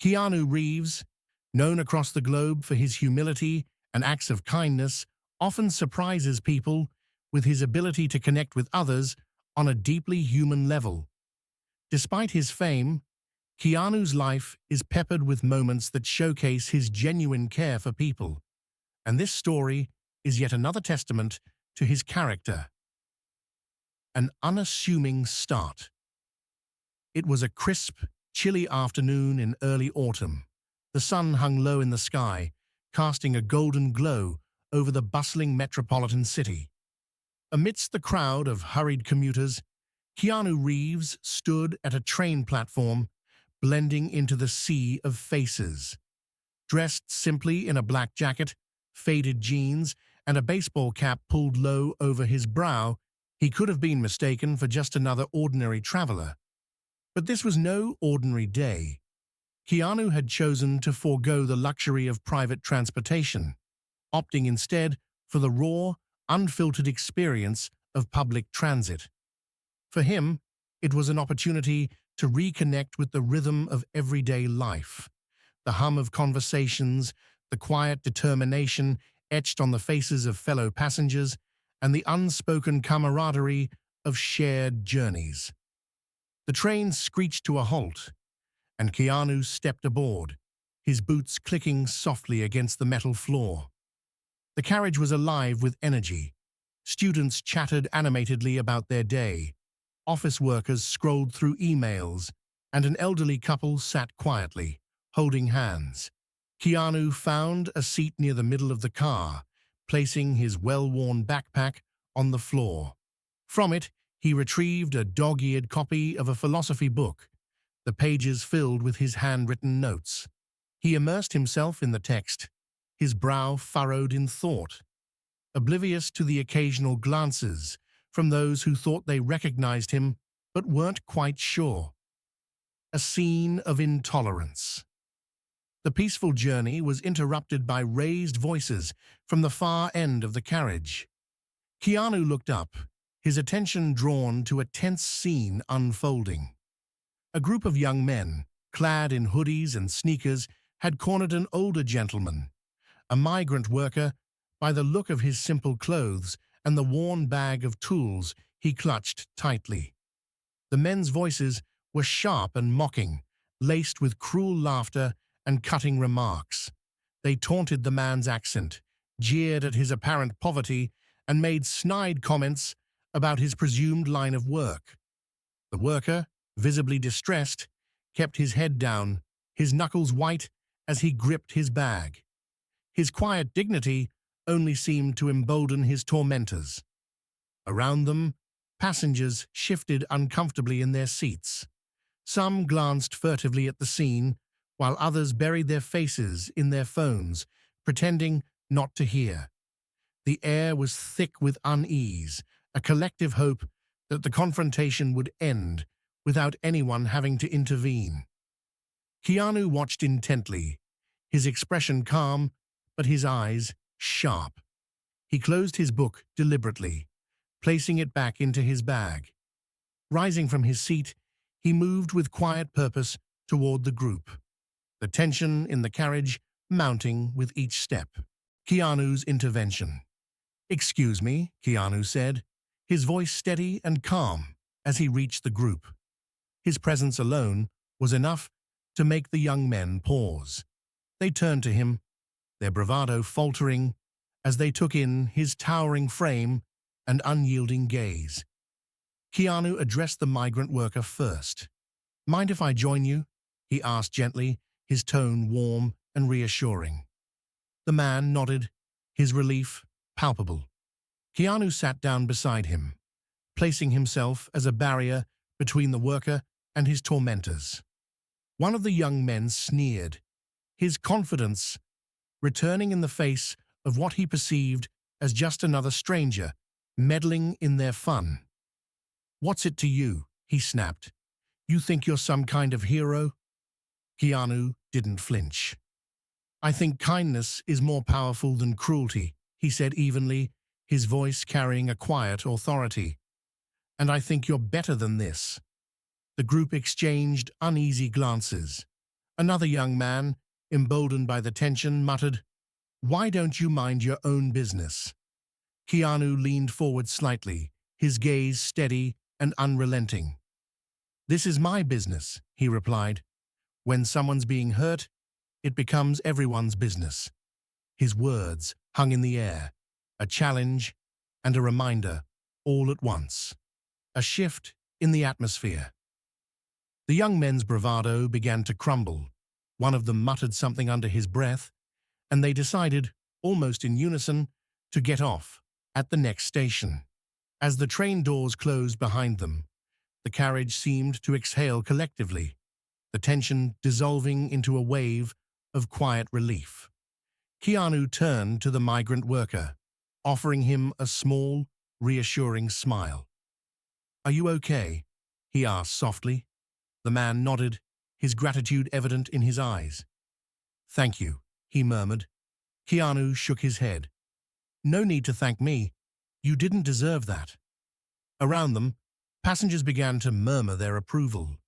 Keanu Reeves, known across the globe for his humility and acts of kindness, often surprises people with his ability to connect with others on a deeply human level. Despite his fame, Keanu's life is peppered with moments that showcase his genuine care for people, and this story is yet another testament to his character. An unassuming start. It was a crisp, chilly afternoon in early autumn. The sun hung low in the sky, casting a golden glow over the bustling metropolitan city. Amidst the crowd of hurried commuters, Keanu Reeves stood at a train platform, blending into the sea of faces. Dressed simply in a black jacket, faded jeans, and a baseball cap pulled low over his brow, he could have been mistaken for just another ordinary traveler. But this was no ordinary day. Keanu had chosen to forego the luxury of private transportation, opting instead for the raw, unfiltered experience of public transit. For him, it was an opportunity to reconnect with the rhythm of everyday life, the hum of conversations, the quiet determination etched on the faces of fellow passengers, and the unspoken camaraderie of shared journeys. The train screeched to a halt, and Keanu stepped aboard, his boots clicking softly against the metal floor. The carriage was alive with energy. Students chattered animatedly about their day, office workers scrolled through emails, and an elderly couple sat quietly, holding hands. Keanu found a seat near the middle of the car, placing his well-worn backpack on the floor. From it, he retrieved a dog-eared copy of a philosophy book, the pages filled with his handwritten notes. He immersed himself in the text, his brow furrowed in thought, oblivious to the occasional glances from those who thought they recognized him but weren't quite sure. A scene of intolerance. The peaceful journey was interrupted by raised voices from the far end of the carriage. Keanu looked up, his attention drawn to a tense scene unfolding. A group of young men, clad in hoodies and sneakers, had cornered an older gentleman, a migrant worker, by the look of his simple clothes and the worn bag of tools he clutched tightly. The men's voices were sharp and mocking, laced with cruel laughter and cutting remarks. They taunted the man's accent, jeered at his apparent poverty, and made snide comments about his presumed line of work. The worker, visibly distressed, kept his head down, his knuckles white as he gripped his bag. His quiet dignity only seemed to embolden his tormentors. Around them, passengers shifted uncomfortably in their seats. Some glanced furtively at the scene, while others buried their faces in their phones, pretending not to hear. The air was thick with unease, a collective hope that the confrontation would end without anyone having to intervene. Keanu watched intently, his expression calm, but his eyes sharp. He closed his book deliberately, placing it back into his bag. Rising from his seat, he moved with quiet purpose toward the group, the tension in the carriage mounting with each step. Keanu's intervention. "Excuse me," Keanu said, his voice steady and calm as he reached the group. His presence alone was enough to make the young men pause. They turned to him, their bravado faltering as they took in his towering frame and unyielding gaze. Keanu addressed the migrant worker first. "Mind if I join you?" he asked gently, his tone warm and reassuring. The man nodded, his relief palpable. Keanu sat down beside him, placing himself as a barrier between the worker and his tormentors. One of the young men sneered, his confidence returning in the face of what he perceived as just another stranger meddling in their fun. "What's it to you?" he snapped. "You think you're some kind of hero?" Keanu didn't flinch. "I think kindness is more powerful than cruelty," he said evenly, his voice carrying a quiet authority. "And I think you're better than this." The group exchanged uneasy glances. Another young man, emboldened by the tension, muttered, "Why don't you mind your own business?" Keanu leaned forward slightly, his gaze steady and unrelenting. "This is my business," he replied. "When someone's being hurt, it becomes everyone's business." His words hung in the air, a challenge and a reminder, all at once. A shift in the atmosphere. The young men's bravado began to crumble. One of them muttered something under his breath, and they decided, almost in unison, to get off at the next station. As the train doors closed behind them, the carriage seemed to exhale collectively, the tension dissolving into a wave of quiet relief. Keanu turned to the migrant worker, offering him a small, reassuring smile. "Are you okay?" he asked softly. The man nodded, his gratitude evident in his eyes. "Thank you," he murmured. Keanu shook his head. "No need to thank me. You didn't deserve that." Around them, passengers began to murmur their approval.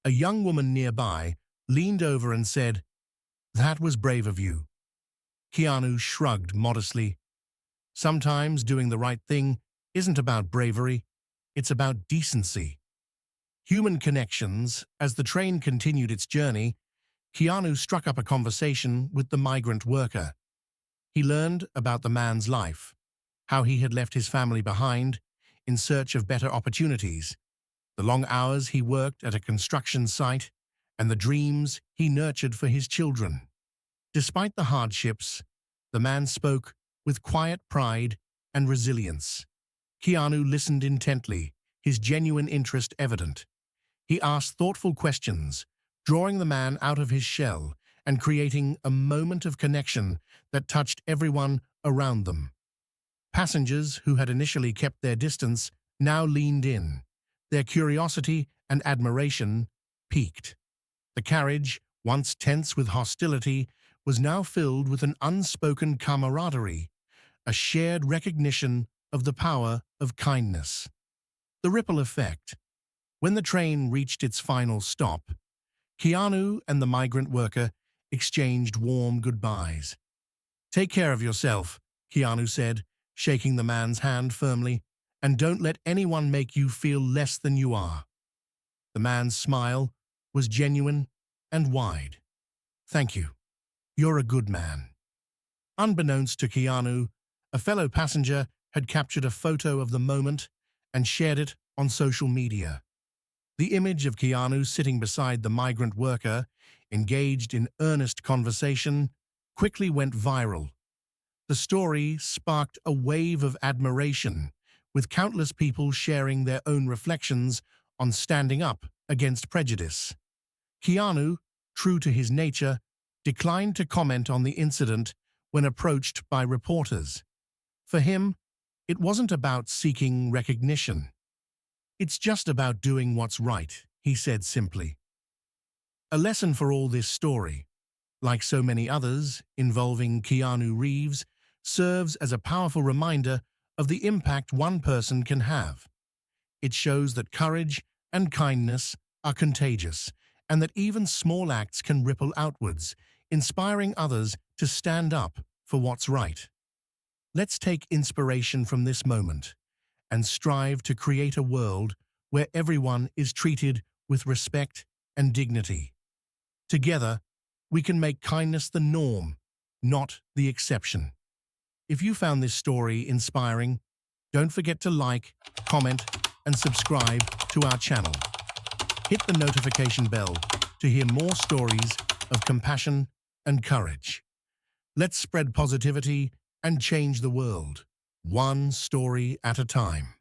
A young woman nearby leaned over and said, "That was brave of you." Keanu shrugged modestly. Sometimes doing the right thing isn't about bravery, it's about decency. Human connections. As the train continued its journey, Keanu struck up a conversation with the migrant worker. He learned about the man's life, how he had left his family behind in search of better opportunities, the long hours he worked at a construction site, and the dreams he nurtured for his children. Despite the hardships, the man spoke with quiet pride and resilience. Keanu listened intently, his genuine interest evident. He asked thoughtful questions, drawing the man out of his shell and creating a moment of connection that touched everyone around them. Passengers who had initially kept their distance now leaned in. Their curiosity and admiration piqued. The carriage, once tense with hostility, was now filled with an unspoken camaraderie, a shared recognition of the power of kindness. The ripple effect. When the train reached its final stop, Keanu and the migrant worker exchanged warm goodbyes. "Take care of yourself," Keanu said, shaking the man's hand firmly, "and don't let anyone make you feel less than you are." The man's smile was genuine and wide. "Thank you. You're a good man." Unbeknownst to Keanu, a fellow passenger had captured a photo of the moment and shared it on social media. The image of Keanu sitting beside the migrant worker, engaged in earnest conversation, quickly went viral. The story sparked a wave of admiration, with countless people sharing their own reflections on standing up against prejudice. Keanu, true to his nature, declined to comment on the incident when approached by reporters. For him, it wasn't about seeking recognition. "It's just about doing what's right," he said simply. A lesson for all this story, like so many others involving Keanu Reeves, serves as a powerful reminder of the impact one person can have. It shows that courage and kindness are contagious, and that even small acts can ripple outwards, inspiring others to stand up for what's right. Let's take inspiration from this moment and strive to create a world where everyone is treated with respect and dignity. Together, we can make kindness the norm, not the exception. If you found this story inspiring, don't forget to like, comment, and subscribe to our channel. Hit the notification bell to hear more stories of compassion and courage. Let's spread positivity and change the world, one story at a time.